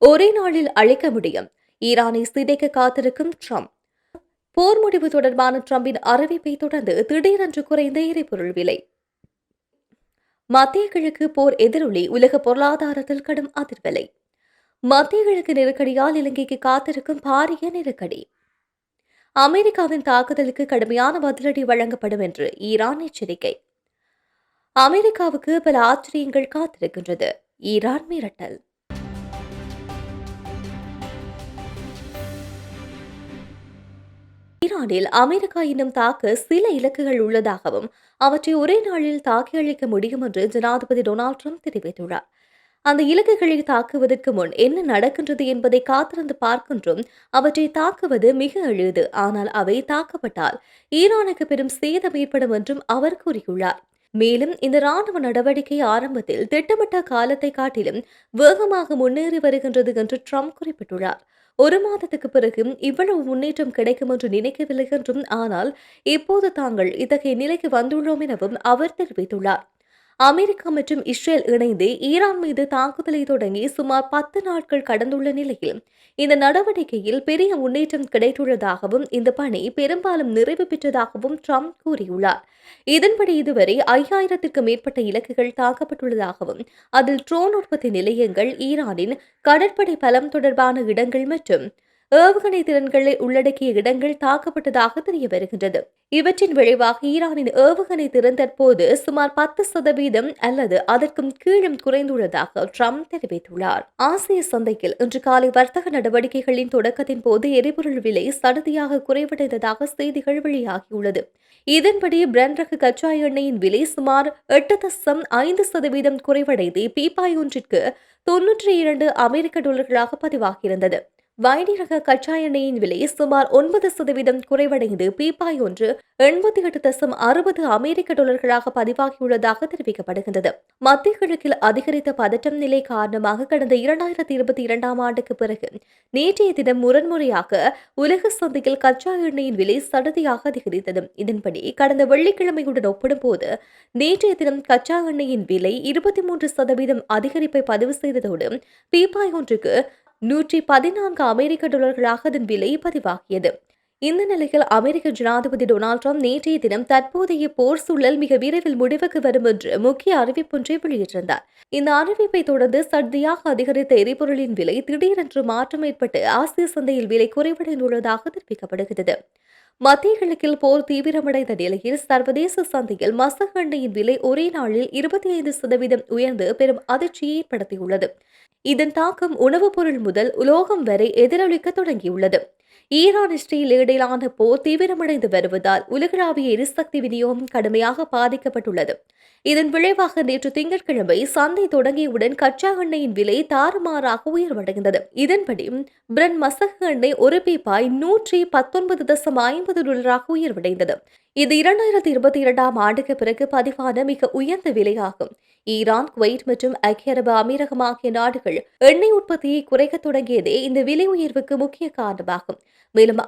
ஒரே நாளில் அழிக்க முடியும். ஈரானை சிதைக்க காத்திருக்கும் ட்ரம்ப். போர் முடிவு தொடர்பான ட்ரம்பின் அறிவிப்பை தொடர்ந்து திடீரென்று குறைந்த எரிபொருள் விலை. மத்திய கிழக்கு போர் எதிரொலி உலக பொருளாதாரத்தில் கடும் அதிர்வலை. மத்திய கிழக்கு நெருக்கடியால் இலங்கைக்கு காத்திருக்கும் பாரிய நெருக்கடி. அமெரிக்காவின் தாக்குதலுக்கு கடுமையான பதிலடி வழங்கப்படும் என்று ஈரான் எச்சரிக்கை. அமெரிக்காவுக்கு பல ஆச்சரியங்கள் காத்திருக்கின்றது. ஈரான் மிரட்டல். ஈரானில் அமெரிக்கா இன்னும் தாக்க சில இலக்குகள் உள்ளதாகவும் அவற்றை ஒரே நாளில் தாக்கி அழிக்க முடியும் என்று ஜனாதிபதி டொனால்ட் ட்ரம்ப் தெரிவித்துள்ளார். அந்த இலக்குகளை தாக்குவதற்கு முன் என்ன நடக்கின்றது என்பதை காத்திருந்து பார்க்கின்றோம். அவற்றை தாக்குவது மிக எளிது, ஆனால் அவை தாக்கப்பட்டால் ஈரானுக்கு பெரும் சேதம் ஏற்படும் என்றும் அவர் கூறியுள்ளார். மேலும் இந்த ராணுவ நடவடிக்கை ஆரம்பத்தில் திட்டமிட்ட காலத்தை காட்டிலும் வேகமாக முன்னேறி வருகின்றது என்று ட்ரம்ப் குறிப்பிட்டுள்ளார். ஒரு மாதத்துக்கு பிறகு இவ்வளவு முன்னேற்றம் கிடைக்கும் என்று நினைக்கவில்லை என்றும், ஆனால் இப்போது தாங்கள் இத்தகைய நிலைக்கு வந்துள்ளோம் எனவும் அவர் தெரிவித்துள்ளார். அமெரிக்கா மற்றும் இஸ்ரேல் இணைந்து ஈரான் மீது தாக்குதலை தொடங்கி சுமார் 10 நாட்கள் கடந்துள்ள நிலையில் இந்த நடவடிக்கையில் பெரிய முன்னேற்றம் கிடைத்துள்ளதாகவும் இந்த பணி பெரும்பாலும் நிறைவு பெற்றதாகவும் ட்ரம்ப் கூறியுள்ளார். இதன்படி இதுவரை 5000க்கும் மேற்பட்ட இலக்குகள் தாக்கப்பட்டுள்ளதாகவும் அதில் ட்ரோன் உற்பத்தி நிலையங்கள், ஈரானின் கடற்படை பலம் தொடர்பான இடங்கள் மற்றும் ஏவுகணை திறன்களை உள்ளடக்கிய இடங்கள் தாக்கப்பட்டதாக தெரிய வருகின்றது. இவற்றின் விளைவாக ஈரானின் ஏவுகணை திறன் தற்போது சுமார் 10% அல்லது அதற்கும் கீழும் குறைந்துள்ளதாக ட்ரம்ப் தெரிவித்துள்ளார். ஆசிய சந்தையில் இன்று காலை வர்த்தக நடவடிக்கைகளின் தொடக்கத்தின் போது எரிபொருள் விலை சடுதியாக குறைவடைந்ததாக செய்திகள் வெளியாகியுள்ளது. இதன்படி பிரெண்ட் ரக கச்சா எண்ணெயின் விலை சுமார் 8.5% குறைவடைந்து பீப்பாய் ஒன்றிற்கு $92 பதிவாகியிருந்தது. வைடி ரக கச்சா எண்ணெயின் விலை சுமார் 9% குறைவடைந்து பீப்பாய் ஒன்று $88.60 பதிவாகியுள்ளதாக தெரிவிக்கப்படுகின்றது. மத்திய கிழக்கில் அதிகரித்த பதற்றம் நிலை காரணமாக கடந்த 2022ஆம் ஆண்டுக்கு பிறகு நேற்றைய தினம் முரண்முறையாக உலக சந்தையில் கச்சா எண்ணெயின் விலை சடுதியாக அதிகரித்தது. இதன்படி கடந்த வெள்ளிக்கிழமையுடன் ஒப்பிடும்போது நேற்றைய தினம் கச்சா எண்ணெயின் விலை 23% அதிகரிப்பை பதிவு செய்ததோடு பீப்பாய் ஒன்றுக்கு $114 அதன் விலை பதிவாகியது. இந்த நிலையில் அமெரிக்க ஜனாதிபதி டொனால்ட் ட்ரம்ப் நேற்றைய தினம் தற்போதைய போர் சூழல் மிக விரைவில் முடிவுக்கு வரும் என்று முக்கிய அறிவிப்பொன்றை வெளியிட்டிருந்தார். இந்த அறிவிப்பை தொடர்ந்து சடுதியாக அதிகரித்த எரிபொருளின் விலை திடீரென்று மாற்றம் ஏற்பட்டு ஆசிய சந்தையில் விலை குறைவடைந்துள்ளதாக தெரிவிக்கப்படுகிறது. மத்திய கிழக்கில் போர் தீவிரமடைந்த நிலையில் சர்வதேச சந்தையில் மசகு எண்ணெயின் விலை ஒரே நாளில் 25% உயர்ந்து பெரும் அதிர்ச்சியை ஏற்படுத்தியுள்ளது. இதன் தாக்கம் உணவுப் பொருள் முதல் உலோகம் வரை எதிரொலிக்க தொடங்கியுள்ளது. ஈரான் இஸ்ரேல் இடையிலான போர் தீவிரமடைந்து வருவதால் உலகளாவிய எரிசக்தி விநியோகம் கடுமையாக பாதிக்கப்பட்டுள்ளது. இதன் விளைவாக நேற்று திங்கட்கிழமை சந்தை தொடங்கியவுடன் கச்சா எண்ணெயின் விலை தாறுமாறாக உயர்வடைந்தது. இதன்படி பிரெண்ட் மசகு எண்ணெய் ஒரு பீப்பாய் $119.50 உயர்வடைந்தது. இது 2022ஆம் ஆண்டுக்கு பிறகு பதிவான மிக உயர்ந்த விலையாகும். ஈரான், குவைத் மற்றும் ஐக்கிய அரபு அமீரகம் ஆகிய நாடுகள் எண்ணெய் உற்பத்தியை குறைக்க தொடங்கியதே இந்த விலை உயர்வுக்கு முக்கிய காரணமாகும். மேலும்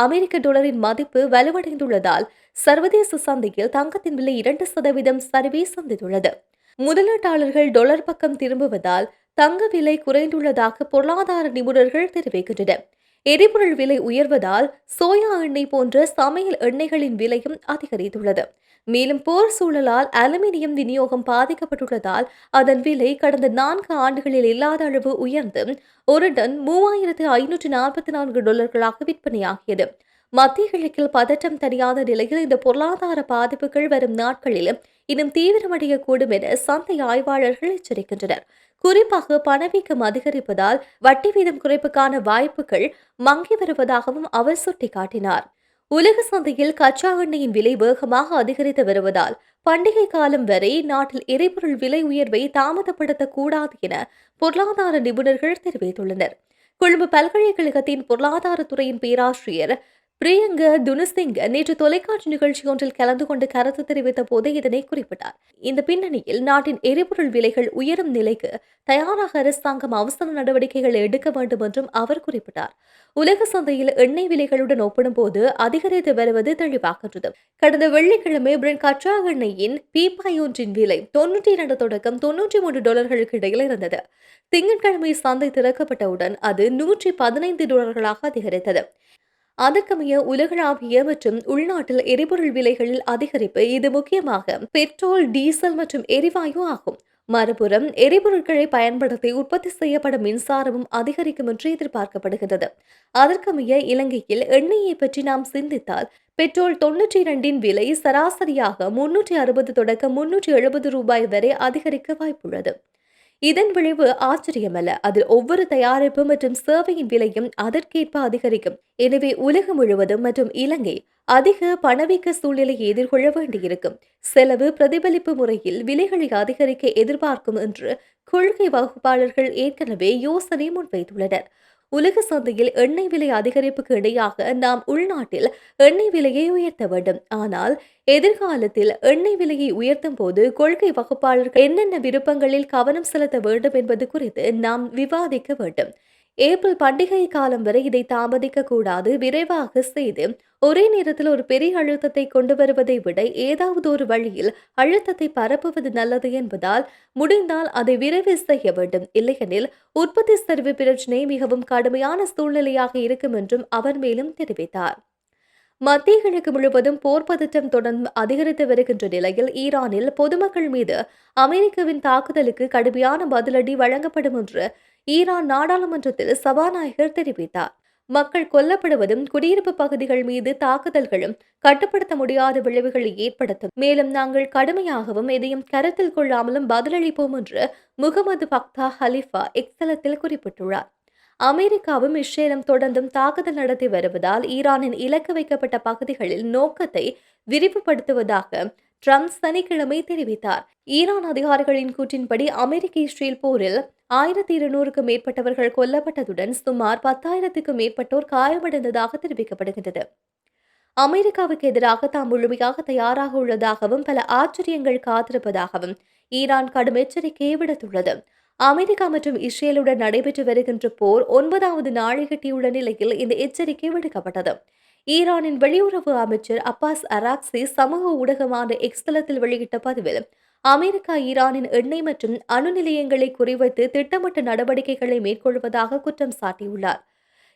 அமெரிக்க டாலரின் மதிப்பு வலுவடைந்துள்ளதால் சர்வதேச சந்தையில் தங்கத்தின் விலை 2% சரிவை சந்தித்துள்ளது. முதலீட்டாளர்கள் டாலர் பக்கம் திரும்புவதால் தங்க விலை குறைந்துள்ளதாக பொருளாதார நிபுணர்கள் தெரிவிக்கின்றனர். எரிபொருள் விலை உயர்வதால் சோயா எண்ணெய் போன்ற சமையல் எண்ணெய்களின் விலையும் அதிகரித்துள்ளது. மேலும் போர் சூழலால் அலுமினியம் விநியோகம் பாதிக்கப்பட்டுள்ளதால் அதன் விலை கடந்த 4 ஆண்டுகளில் இல்லாத அளவு உயர்ந்து ஒரு டன் $3,544 விற்பனையாகியது. மத்திய கிழக்கில் பதற்றம் தணியாத நிலையில் இந்த பொருளாதார பாதிப்புகள் வரும் நாட்களில் இன்னும் தீவிரமடையக்கூடும் என சந்தை ஆய்வாளர்கள் எச்சரிக்கின்றனர். குறிப்பாக பணவீக்கம் அதிகரிப்பதால் வட்டி வீதம் குறைப்புக்கான வாய்ப்புகள் மங்கி வருவதாகவும் அவர் சுட்டிக்காட்டினார். உலக சந்தையில் கச்சா எண்ணெயின் விலை வேகமாக அதிகரித்து வருவதால் பண்டிகை காலம் வரை நாட்டில் எரிபொருள் விலை உயர்வை தாமதப்படுத்தக்கூடாது என பொருளாதார நிபுணர்கள் தெரிவித்துள்ளனர். கொழும்பு பல்கலைக்கழகத்தின் பொருளாதாரத்துறையின் பேராசிரியர் பிரியங்க துனசிங்க நேற்று தொலைக்காட்சி நிகழ்ச்சி ஒன்றில் கலந்து கொண்டு கருத்து தெரிவித்த போது இதனை குறிப்பிட்டார். இந்த பின்னணியில் நாட்டின் எரிபொருள் விலைகள் உயரும் நிலைக்கு தயாராக அரசாங்கம் அவசர நடவடிக்கைகள் எடுக்க வேண்டும் என்றும் அவர் குறிப்பிட்டார். உலக சந்தையில் எண்ணெய் விலைகளுடன் ஒப்பிடும்போது அதிகரித்து வருவது தெளிவாகின்றது. கடந்த வெள்ளிக்கிழமை பிரெண்ட் கச்சா எண்ணெயின் பீப்பாய் ஒன்றின் விலை $92 தொடக்கம் $93 இடையில் இருந்தது. திங்கட்கிழமை சந்தை திறக்கப்பட்டவுடன் அது $115 அதிகரித்தது. அதற்கமைய உலகளாவிய மற்றும் உள்நாட்டில் எரிபொருள் விலைகளில் அதிகரிப்பு இது முக்கியமாக பெட்ரோல், டீசல் மற்றும் எரிவாயு ஆகும். மறுபுறம் எரிபொருட்களை பயன்படுத்தி உற்பத்தி செய்யப்படும் மின்சாரமும் அதிகரிக்கும் என்று எதிர்பார்க்கப்படுகிறது. அதற்கமைய இலங்கையில் எண்ணெயை பற்றி நாம் சிந்தித்தால் பெட்ரோல் 92 விலை சராசரியாக 360 தொடக்கம் $370 வரை அதிகரிக்க வாய்ப்புள்ளது. இதன் விளைவு ஆச்சரியமல்ல. அதில் ஒவ்வொரு தயாரிப்பு மற்றும் சேவையின் விலையும் அதற்கேற்ப அதிகரிக்கும். எனவே உலகம் முழுவதும் மற்றும் இலங்கை அதிக பணவீக்க சூழ்நிலையை எதிர்கொள்ள வேண்டியிருக்கும். செலவு பிரதிபலிப்பு முறையில் விலைகளை அதிகரிக்க எதிர்பார்க்கும் என்று கொள்கை வகுப்பாளர்கள் ஏற்கனவே யோசனை முன்வைத்துள்ளனர். உலக சந்தையில் எண்ணெய் விலை அதிகரிப்புக்கு இடையாக நாம் உள்நாட்டில் எண்ணெய் விலையை உயர்த்த வேண்டும். ஆனால் எதிர்காலத்தில் எண்ணெய் விலையை உயர்த்தும் போது கொள்கை வகுப்பாளர்கள் என்னென்ன விருப்பங்களில் கவனம் செலுத்த வேண்டும் என்பது குறித்து நாம் விவாதிக்க வேண்டும். ஏப்ரல் பண்டிகை காலம் வரை இதை தாமதிக்க கூடாது. விரைவாக செய்து ஒரே நேரத்தில் ஒரு பெரிய அழுத்தத்தை கொண்டு வருவதை விட ஏதாவது ஒரு வழியில் அழுத்தத்தை பரப்புவது நல்லது என்பதால் முடிந்தால் அதை விரைவில் செய்ய வேண்டும். இல்லையெனில் உற்பத்தி சரிவு பிரச்சினை மிகவும் கடுமையான சூழ்நிலையாக இருக்கும் என்றும் அவர் மேலும் தெரிவித்தார். மத்திய கிழக்கு முழுவதும் போர் பதற்றம் தொடர்ந்து அதிகரித்து வருகின்ற நிலையில் ஈரானில் பொதுமக்கள் மீது அமெரிக்காவின் தாக்குதலுக்கு கடுமையான பதிலடி வழங்கப்படும் என்று ஈரான் நாடாளுமன்றத்தில் சபாநாயகர் தெரிவித்தார். மக்கள் கொல்லப்படுவதும் குடியிருப்பு பகுதிகள் மீது தாக்குதல்களும் கட்டுப்படுத்த முடியாத விளைவுகளை ஏற்படுத்தும். மேலும் நாங்கள் கடுமையாகவும் எதையும் கருத்தில் கொள்ளாமலும் பதிலளிப்போம் என்று முகமது பக்தா ஹலிஃபா எக்ஸலத்தில் குறிப்பிட்டுள்ளார். அமெரிக்காவும் இஸ்ரேலும் தொடர்ந்தும் தாக்குதல் நடத்தி வருவதால் ஈரானின் இலக்கு வைக்கப்பட்ட பகுதிகளில் நோக்கத்தை விரிவுபடுத்துவதாக ட்ரம்ப் சனிக்கிழமை தெரிவித்தார். ஈரான் அதிகாரிகளின் கூற்றின்படி அமெரிக்க இஸ்ரேல் போரில் 1200க்கும் மேற்பட்டவர்கள் கொல்லப்பட்டதுடன் சுமார் 10,000க்கும் மேற்பட்டோர் காயமடைந்ததாக தெரிவிக்கப்படுகிறது. அமெரிக்காவுக்கு எதிராக தாம் முழுமையாக தயாராக உள்ளதாகவும் பல ஆச்சரியங்கள் காத்திருப்பதாகவும் ஈரான் கடும் எச்சரிக்கையை விடுத்துள்ளது. அமெரிக்கா மற்றும் இஸ்ரேலுடன் நடைபெற்று வருகின்ற போர் 9வது நாளை எட்டியுள்ள நிலையில் இந்த எச்சரிக்கை விடுக்கப்பட்டது. ஈரானின் வெளியுறவு அமைச்சர் அப்பாஸ் அராக்சி சமூக ஊடகமான எக்ஸ் தளத்தில் வெளியிட்ட பதிவில் அமெரிக்கா ஈரானின் எண்ணெய் மற்றும் அணு நிலையங்களை குறிவைத்து திட்டமிட்ட நடவடிக்கைகளை மேற்கொள்வதாக குற்றம் சாட்டியுள்ளார்.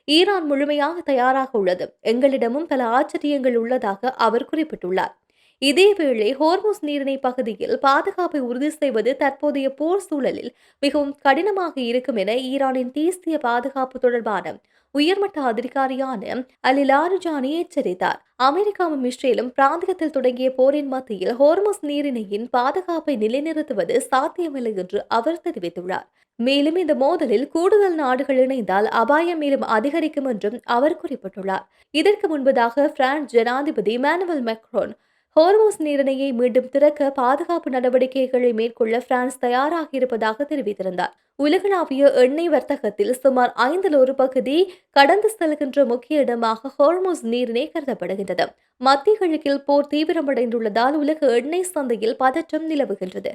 ஈரான் முழுமையாக தயாராக உள்ளது. எங்களிடமும் பல ஆச்சரியங்கள் உள்ளதாக அவர் குறிப்பிட்டுள்ளார். இதேவேளை ஹோர்முஸ் நீரிணை பகுதியில் பாதுகாப்பை உறுதி செய்வது தற்போதைய போர் சூழலில் மிகவும் கடினமாக இருக்கும் என ஈரானின் தேசிய பாதுகாப்பு தொடர்பான உயர்மட்ட அதிகாரியான அலி லாரிஜானி எச்சரித்தார். அமெரிக்காவும் இஸ்ரேலும் பிராந்தியத்தில் தொடங்கிய போரின் மத்தியில் ஹோர்முஸ் நீரிணையின் பாதுகாப்பை நிலைநிறுத்துவது சாத்தியமில்லை என்று அவர் தெரிவித்துள்ளார். மேலும் இந்த மோதலில் கூடுதல் நாடுகள் இணைந்தால் அபாயம் மேலும் அதிகரிக்கும் என்றும் அவர் குறிப்பிட்டுள்ளார். இதற்கு முன்பதாக பிரான்ஸ் ஜனாதிபதி இமானுவேல் மேக்ரோன் ஹோர்முஸ் நீரிணையை மீண்டும் திறக்க பாதுகாப்பு நடவடிக்கைகளை மேற்கொள்ள பிரான்ஸ் தயாராக இருப்பதாக தெரிவித்திருந்தார். உலகளாவிய எண்ணெய் வர்த்தகத்தில் சுமார் 1/5 கடந்து செல்கின்ற முக்கிய இடமாக ஹோர்முஸ் நீரிணை கருதப்படுகின்றது. மத்திய கிழக்கில் போர் தீவிரமடைந்துள்ளதால் உலக எண்ணெய் சந்தையில் பதற்றம் நிலவுகின்றது.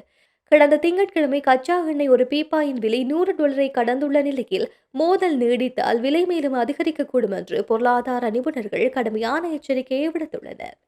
கடந்த திங்கட்கிழமை கச்சா எண்ணெய் ஒரு பீப்பாயின் விலை $100 கடந்துள்ள நிலையில் மோதல் நீடித்தால் விலை மேலும் அதிகரிக்கக்கூடும் என்று பொருளாதார நிபுணர்கள் கடுமையான எச்சரிக்கையை விடுத்துள்ளனர்.